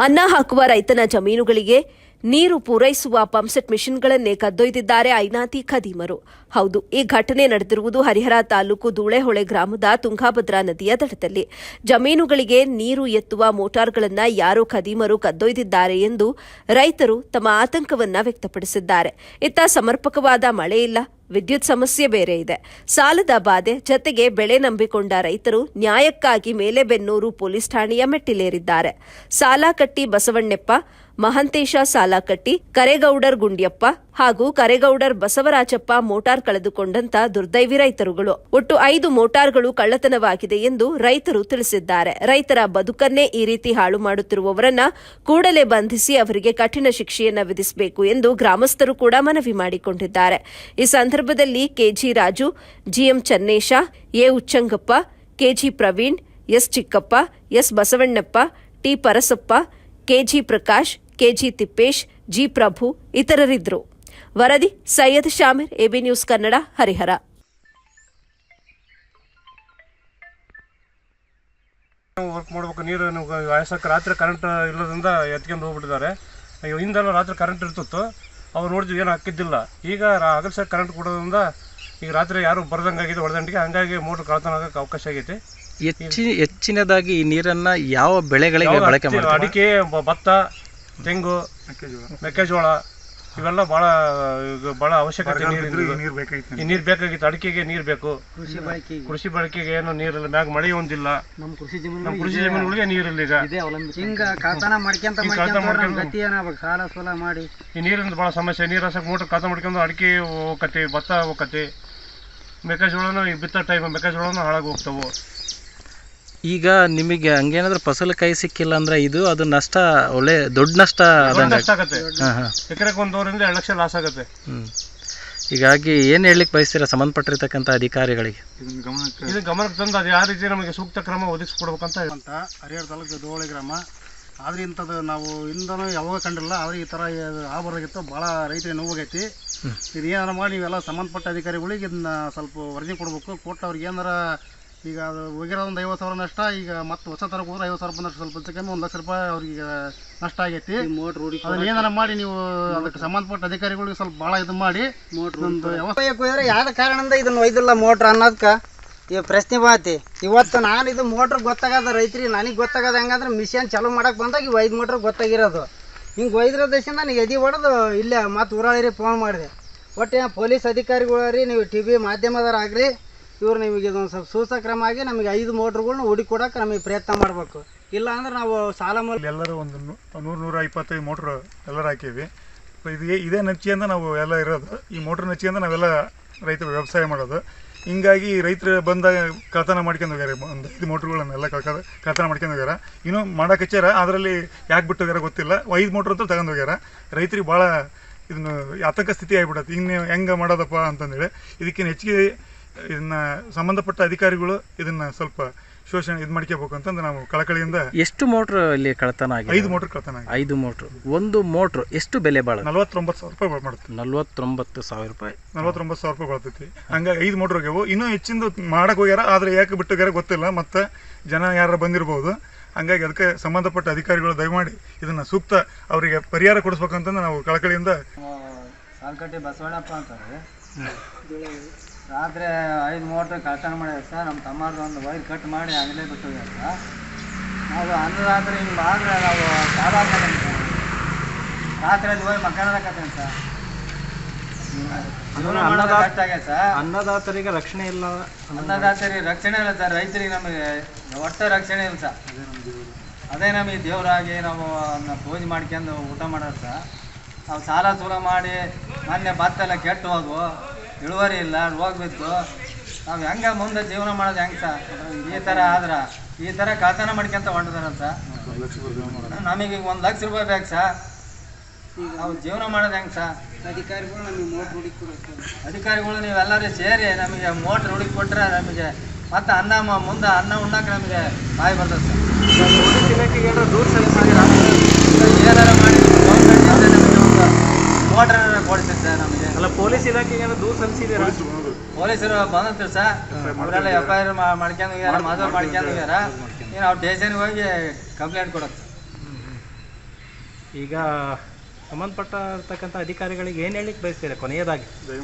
ಅನ್ನ ಹಾಕುವ ರೈತನ ಜಮೀನುಗಳಿಗೆ ನೀರು ಪೂರೈಸುವ ಪಂಪ್ಸೆಟ್ ಮಿಷನ್ಗಳನ್ನೇ ಕದ್ದೊಯ್ದಿದ್ದಾರೆ ಐನಾತಿ ಖದೀಮರು. ಹೌದು, ಈ ಘಟನೆ ನಡೆದಿರುವುದು ಹರಿಹರ ತಾಲೂಕು ಧೂಳೆಹೊಳೆ ಗ್ರಾಮದ ತುಂಗಾಭದ್ರಾ ನದಿಯ ದಡದಲ್ಲಿ. ಜಮೀನುಗಳಿಗೆ ನೀರು ಎತ್ತುವ ಮೋಟಾರ್ಗಳನ್ನು ಯಾರೋ ಖದೀಮರು ಕದ್ದೊಯ್ದಿದ್ದಾರೆ ಎಂದು ರೈತರು ತಮ್ಮ ಆತಂಕವನ್ನ ವ್ಯಕ್ತಪಡಿಸಿದ್ದಾರೆ. ಇತ್ತ ಸಮರ್ಪಕವಾದ ಮಳೆ ಇಲ್ಲ, ವಿದ್ಯುತ್ ಸಮಸ್ಯೆ ಬೇರೆ ಇದೆ, ಸಾಲದ ಬಾಧೆ ಜತೆಗೆ ಬೆಳೆ ನಂಬಿಕೊಂಡ ರೈತರು ನ್ಯಾಯಕ್ಕಾಗಿ ಮೇಲೆಬೆನ್ನೂರು ಪೊಲೀಸ್ ಠಾಣೆಯ ಮೆಟ್ಟಿಲೇರಿದ್ದಾರೆ. ಸಾಲಕಟ್ಟಿ ಬಸವಣ್ಣಪ್ಪ, ಮಹಂತೇಶ ಸಾಲಕಟ್ಟಿ, ಕರೇಗೌಡರ್ ಗುಂಡ್ಯಪ್ಪ ಹಾಗೂ ಕರೇಗೌಡರ್ ಬಸವರಾಜಪ್ಪ ಮೋಟಾರ್ ಕಳೆದುಕೊಂಡಂತ ದುರ್ದೈವಿ ರೈತರುಗಳು. ಒಟ್ಟು 5 ಮೋಟಾರ್ಗಳು ಕಳ್ಳತನವಾಗಿದೆ ಎಂದು ರೈತರು ತಿಳಿಸಿದ್ದಾರೆ. ರೈತರ ಬದುಕನ್ನೇ ಈ ರೀತಿ ಹಾಳು ಮಾಡುತ್ತಿರುವವರನ್ನ ಕೂಡಲೇ ಬಂಧಿಸಿ ಅವರಿಗೆ ಕಠಿಣ ಶಿಕ್ಷೆಯನ್ನ ವಿಧಿಸಬೇಕು ಎಂದು ಗ್ರಾಮಸ್ಥರು ಕೂಡ ಮನವಿ ಮಾಡಿಕೊಂಡಿದ್ದಾರೆ. ಈ ಸಂದರ್ಭದಲ್ಲಿ KG Raju, GM Channesha, A Ucchangappa, KG Praveen, S Chikkappa, S Basavannappa, T Parasappa, KG Prakash, KG Tippesh, G Prabhu ಇತರರಿದ್ದರು. ವರದಿ Syed Shamir, AB news Kannada, Harihar. Work ಮಾಡ್ಬೇಕು, ನೀರು ವಯಸ್ಸಕ್ಕೆ ರಾತ್ರಿ ಕರೆಂಟ್ ಇಲ್ಲದ್ರಿಂದ ಎತ್ಕೊಂಡು ಹೋಗ್ಬಿಟ್ಟಿದ್ದಾರೆ. ಹಿಂದೆಲ್ಲ ರಾತ್ರಿ ಕರೆಂಟ್ ಇರ್ತಿತ್ತು, ಅವ್ರು ನೋಡಿದ್ವಿ ಏನು ಹಾಕಿದ್ದಿಲ್ಲ. ಈಗ ಅಗಲ್ಸ ಕರೆಂಟ್ ಕೊಡೋದ್ರಿಂದ ಈಗ ರಾತ್ರಿ ಯಾರು ಬರ್ದಂಗಾಗಿದೆ ಹೊಡೆದಂಟಿಗೆ, ಹಂಗಾಗಿ ಮೋಟ್ರ್ ಕಳ್ತನ ಆಗಕ್ಕೆ ಅವಕಾಶ ಆಗೈತಿ. ಹೆಚ್ಚಿನದಾಗಿ ಈ ನೀರನ್ನ ಯಾವ ಬೆಳೆಗಳಿಗೆ ಬಳಕೆ ಮಾಡ್ತಾರೆ? ಅಡಿಕೆ, ಭತ್ತ, ತೆಂಗು, ಮೆಕ್ಕೆಜೋಳ ಇವೆಲ್ಲ ಭಾಳ ಅವಶ್ಯಕತೆ. ನೀರು ಬೇಕಾಗಿತ್ತು. ಅಡಿಕೆಗೆ ನೀರು ಬೇಕು, ಕೃಷಿ ಬಳಕೆಗೆ ಏನು ನೀರಿಲ್ಲ. ಮ್ಯಾಗ ಮಳೆ ಒಂದಿಲ್ಲ, ನಮ್ಮ ಕೃಷಿ ಜಮೀನುಗಳಿಗೆ ನೀರಿಲ್ಲ. ಈಗ ಈ ನೀರಿಂದ ಭಾಳ ಸಮಸ್ಯೆ. ನೀರು ಹಸಕ್ಕೆ ಮೋಟ್ರ್ ಖಾತಾ ಮಾಡ್ಕೊಂಡು ಅಡಿಕೆ ಹೋಗತ್ತೆ, ಭತ್ತ ಹೋಗತ್ತೆ, ಮೆಕ್ಕೆಜೋಳನೂ ಬಿತ್ತ ಟೈಮ್ ಮೆಕ್ಕೆಜೋಳನೂ ಹಾಳಾಗಿ ಹೋಗ್ತಾವೆ. ಈಗ ನಿಮಗೆ ಹಂಗೇನಾದ್ರೂ ಫಸಲಕಾಯಿ ಸಿಕ್ಕಿಲ್ಲ ಅಂದ್ರೆ ಅದು ನಷ್ಟ, ಒಳ್ಳೆ ದೊಡ್ಡ ನಷ್ಟ ಆಗತ್ತೆ. ಎಕರೆಗೆ 1.5 2 ಲಕ್ಷ ಲಾಸ್ ಆಗುತ್ತೆ. ಹೀಗಾಗಿ ಏನು ಹೇಳಲಿಕ್ಕೆ ಬಯಸ್ತೀರಾ ಸಂಬಂಧಪಟ್ಟಿರ್ತಕ್ಕಂಥ ಅಧಿಕಾರಿಗಳಿಗೆ? ಇದು ಗಮನಕ್ಕೆ ತಂದು ಅದು ಯಾವ ರೀತಿ ನಮಗೆ ಸೂಕ್ತ ಕ್ರಮ ಒದಗಿಸ್ಕೊಡ್ಬೇಕಂತ ಹರಿಹರ ತಾಲೂಕು ಧೂಳೆಹೊಳೆ ಗ್ರಾಮ. ಆದ್ರೆ ಇಂಥದ್ದು ನಾವು ಹಿಂದನೂ ಯಾವಾಗ ಕಂಡಿಲ್ಲ. ಅವ್ರಿಗೆ ಈ ಥರ ಆಗಬಾರ್ದಾಗಿತ್ತು. ಭಾಳ ರೈತರಿಗೆ ನೋವಾಗೈತಿ. ಇದು ಏನಾರ ಮಾಡಿ ನೀವೆಲ್ಲ ಸಂಬಂಧಪಟ್ಟ ಅಧಿಕಾರಿಗಳಿಗೆ ಇದನ್ನ ಸ್ವಲ್ಪ ವರದಿ ಕೊಡಬೇಕು. ಕೊಟ್ಟು ಅವ್ರಿಗೆ ಏನಾರ ಈಗ ಅದು ಹೋಗಿರೋ ಒಂದು 50,000 ನಷ್ಟ, ಈಗ ಮತ್ತೆ ಹೊಸ ಥರ ಹೋದ್ರೆ 50,000 ರೂಪಾಯಿ ನಷ್ಟ, ಸ್ವಲ್ಪ ಕಮ್ಮಿ 1 ಲಕ್ಷ ರೂಪಾಯಿ ಅವ್ರಿಗೆ ನಷ್ಟ ಆಗೈತಿ. ಅದನ್ನ ಏನಾರ ಮಾಡಿ ನೀವು ಅದಕ್ಕೆ ಸಂಬಂಧಪಟ್ಟ ಅಧಿಕಾರಿಗಳಿಗೆ ಸ್ವಲ್ಪ ಭಾಳ ಇದು ಮಾಡಿ ಒಂದು ವ್ಯವಸ್ಥೆ ಯಾವ್ದು ಕಾರಣದಿಂದ ಇದನ್ನು ಒಯ್ದಿಲ್ಲ ಮೋಟ್ರ್ ಅನ್ನೋದಕ್ಕೆ ಈ ಪ್ರಶ್ನೆ ಬಾತಿ. ಇವತ್ತು ನಾನು ಇದು ಮೋಟ್ರ್ ಗೊತ್ತಾಗದ ರೈತರಿಗೆ ನನಗೆ ಗೊತ್ತಾಗದ ಹೆಂಗಂದ್ರೆ ಮಿಷನ್ ಚಾಲೂ ಮಾಡಕ್ಕೆ ಬಂದಾಗ ಇವು 5 ಮೋಟ್ರ್ ಗೊತ್ತಾಗಿರೋದು. ಹಿಂಗೆ ಒಯ್ದಿರೋ ದೇಶದಿಂದ ನನಗೆ ಎದೆ ಹೊಡೆದು ಇಲ್ಲೇ ಮತ್ತೆ ಊರಾಳಿರಿ ಫೋನ್ ಮಾಡಿದೆ. ಒಟ್ಟು ಪೊಲೀಸ್ ಅಧಿಕಾರಿಗಳು ರೀ, ನೀವು TV ಮಾಧ್ಯಮದವರಾಗ್ರಿ, ಇವ್ರು ನಿಮಗೆ ಇದೊಂದು ಸ್ವಲ್ಪ ಸೂಕ್ತ ಕ್ರಮ ಆಗಿ ನಮಗೆ 5 ಮೋಟ್ರ್ಗಳ್ನ ಹುಡುಕೊಡಕ್ಕೆ ನಮಗೆ ಪ್ರಯತ್ನ ಮಾಡಬೇಕು. ಇಲ್ಲ ಅಂದ್ರೆ ನಾವು ಸಾಲ ಎಲ್ಲರೂ ಒಂದು 100-125 ಮೋಟ್ರ್ ಎಲ್ಲರೂ ಹಾಕೀವಿ. ಇದೇ ನಚ್ಚಿಯಿಂದ ನಾವು ಎಲ್ಲ ಇರೋದು. ಈ ಮೋಟ್ರ್ ನಚ್ಚಿಯಿಂದ ನಾವೆಲ್ಲ ರೈತರು ವ್ಯವಸಾಯ ಮಾಡೋದು. ಹಿಂಗಾಗಿ ರೈತರು ಬಂದಾಗ ಕಳ್ತನ ಮಾಡ್ಕೊಂಡು ಹೋಗ್ಯಾರ. ಒಂದು 5 ಮೋಟ್ರ್ಗಳನ್ನೆಲ್ಲ ಕಳ್ತನ ಮಾಡ್ಕೊಂಡು ಹೋಗ್ಯಾರ. ಇನ್ನೂ ಮಾಡೋಕೆ ಹಚ್ಚಾರ, ಅದರಲ್ಲಿ ಯಾಕೆ ಬಿಟ್ಟು ಹೋಗ್ಯಾರ ಗೊತ್ತಿಲ್ಲ. 5 ಮೋಟ್ರ್ ಅಂತೂ ತಗೊಂಡು ಹೋಗ್ಯಾರ. ರೈತರಿಗೆ ಭಾಳ ಇದನ್ನು ಆತಂಕ ಸ್ಥಿತಿ ಆಗಿಬಿಡತ್ತೆ. ಇನ್ನು ಹೆಂಗೆ ಮಾಡೋದಪ್ಪ ಅಂತಂದೇಳಿ ಇದಕ್ಕಿಂತ ಹೆಚ್ಚಿಗೆ ಇದನ್ನ ಸಂಬಂಧಪಟ್ಟ ಅಧಿಕಾರಿಗಳು ಇದನ್ನ ಸ್ವಲ್ಪ ಶೋಷಣೆ ಇದು ಮಾಡ್ಕೋಬೇಕು ಅಂತಂದು ನಾವು ಕಳಕಳಿಯಿಂದ. ಎಷ್ಟು ಮೋಟ್ರ್ ಇಲ್ಲಿ ಕಳ್ತನ ಆಗಿದೆ? 5 ಮೋಟ್ರ್ ಕಳ್ತನ ಆಗಿದೆ. 5 ಮೋಟ್ರ್. ಒಂದು ಮೋಟ್ರ್ ಎಷ್ಟು ಬೆಲೆ ಬಾಳ? 49,000 ರೂಪಾಯಿ ಮಾಡುತ್ತೆ. 49,000 ರೂಪಾಯಿ. 49,000 ರೂಪಾಯಿ ಬರ್ತೈತಿ. ಹಂಗಾಗಿ 5 ಮೋಟ್ರ್ ಹೋಗ್ಯಾವು. ಇನ್ನೂ ಹೆಚ್ಚಿಂದು ಮಾಡಕ್ಕೆ ಹೋಗ್ಯಾರ, ಆದರೆ ಯಾಕೆ ಬಿಟ್ಟು ಹೋಗ್ಯಾರ ಗೊತ್ತಿಲ್ಲ. ಮತ್ತು ಜನ ಯಾರು ಬಂದಿರ್ಬೋದು. ಹಂಗಾಗಿ ಅದಕ್ಕೆ ಸಂಬಂಧಪಟ್ಟ ಅಧಿಕಾರಿಗಳು ದಯಮಾಡಿ ಇದನ್ನ ಸೂಕ್ತ ಅವರಿಗೆ ಪರಿಹಾರ ಕೊಡಿಸ್ಬೇಕಂತಂದು ನಾವು ಕಳಕಳಿಯಿಂದ. ಸಾಲಕಟ್ಟಿ ಬಸವಣ್ಣಪ್ಪ ಅಂತಾರೆ. ರಾತ್ರಿ 5 ಮೋಟ್ರ್ ಕಳ್ತನ ಮಾಡ್ಯಾರ ಸರ್. ನಮ್ಮ ತಮ್ಮದು ಒಂದು ವೈರ್ ಕಟ್ ಮಾಡಿ ಆಗಲೇ ಬಿಟ್ಟು ಹೋಗ್ಯಾರ ಸರ್. ನಾವು ಅನ್ನರಾತ್ರಿ ಹಿಂಗೆ ಮಾಡಿದ್ರೆ ನಾವು ಸಾಲ ರಾತ್ರಿ ಅದು ಹೋಗಿ ಮಕ್ಕಳಕತ್ತೇನೆ ಸರ್. ಕಷ್ಟ ಆಗೈತೆ ಸರ್. ಅನ್ನದಾತರಿಗೆ ರಕ್ಷಣೆ ಇಲ್ಲ. ಅನ್ನದಾತರಿಗೆ ರಕ್ಷಣೆ ಇಲ್ಲ ಸರ್. ರೈತರಿಗೆ ನಮಗೆ ಒಟ್ಟು ರಕ್ಷಣೆ ಇಲ್ಲ ಸರ್. ಅದೇ ನಮಗೆ ದೇವರಾಗಿ ನಾವು ಪೂಜೆ ಮಾಡ್ಕೊಂಡು ಊಟ ಮಾಡೋದು ಸರ್. ನಾವು ಸಾಲ ಸೂಲ ಮಾಡಿ ಮೊನ್ನೆ ಭತ್ತ ಎಲ್ಲ ಕೆಟ್ಟು ಹೋದ್ವು, ಇಳುವರಿ ಇಲ್ಲ, ರೋಗ ಬಿದ್ದು ನಾವು ಹೆಂಗೆ ಮುಂದೆ ಜೀವನ ಮಾಡೋದು ಹೆಂಗೆ ಸರ್? ಈ ಥರ ಆದ್ರೆ ಈ ಥರ ಕಳ್ತನ ಮಾಡ್ಕೊಂತ ಹೊಂಟಿದಾರ ಸರ್. ನಮಗೆ 1 ಲಕ್ಷ ರೂಪಾಯಿ ಬೇಕು ಸರ್. ನಾವು ಜೀವನ ಮಾಡೋದು ಹೆಂಗೆ ಸರ್? ಅಧಿಕಾರಿಗಳು ನಮಗೆ ಮೋಟ್ರ್ ಹುಡುಕಿ ಕೊಡ್ತಾರೆ. ಅಧಿಕಾರಿಗಳು ನೀವೆಲ್ಲರೂ ಸೇರಿ ನಮಗೆ ಮೋಟ್ರ್ ಹುಡುಕಿ ಕೊಟ್ಟರೆ ನಮಗೆ ಮತ್ತು ಮುಂದೆ ಅನ್ನ ಉಣ್ಣಕ್ಕೆ ನಮಗೆ ಬಾಯಿ ಬರ್ತದೆ ಸರ್. ಪೊಲೀಸ್ ಇಲಾಖೆಗೆ ಏನಾರು ದೂರ ಸಲ್ಲಿಸಿ ಏನಾರು ಮಾಡಿ ಗೌರ್ಮೆಂಟ್ ನಮಗೆ ಒಂದು ಮೋಟ್ರ್ ಕೊಡ್ತೀವಿ ಸರ್. ನಮಗೆ ಅಲ್ಲ, ಪೊಲೀಸ್ ಇಲಾಖೆಗೆ ಏನಾರು ದೂರ ಸಲ್ಲಿಸಿದ್ದೀರಾ? ಪೊಲೀಸರು ಬಂದಿರ್ತಾರೆ ಸರ್. ಅವರೆಲ್ಲ FIR ಮಾಡ್ಕೊಂಡು ಹೋಗ್ಯಾರ, ಮಾಧವ್ ಮಾಡ್ಕೊಂಡು ಹೋಗ್ಯಾರ. ಅವ್ರು ಸ್ಟೇಷನ್ಗೆ ಹೋಗಿ ಕಂಪ್ಲೇಂಟ್ ಕೊಡೋದು. ಈಗ ಸಂಬಂಧಪಟ್ಟಿರ್ತಕ್ಕಂಥ ಅಧಿಕಾರಿಗಳಿಗೆ ಏನು ಹೇಳಲಿಕ್ಕೆ ಬಯಸ್ತೀರಾ ಕೊನೆಯದಾಗಿ?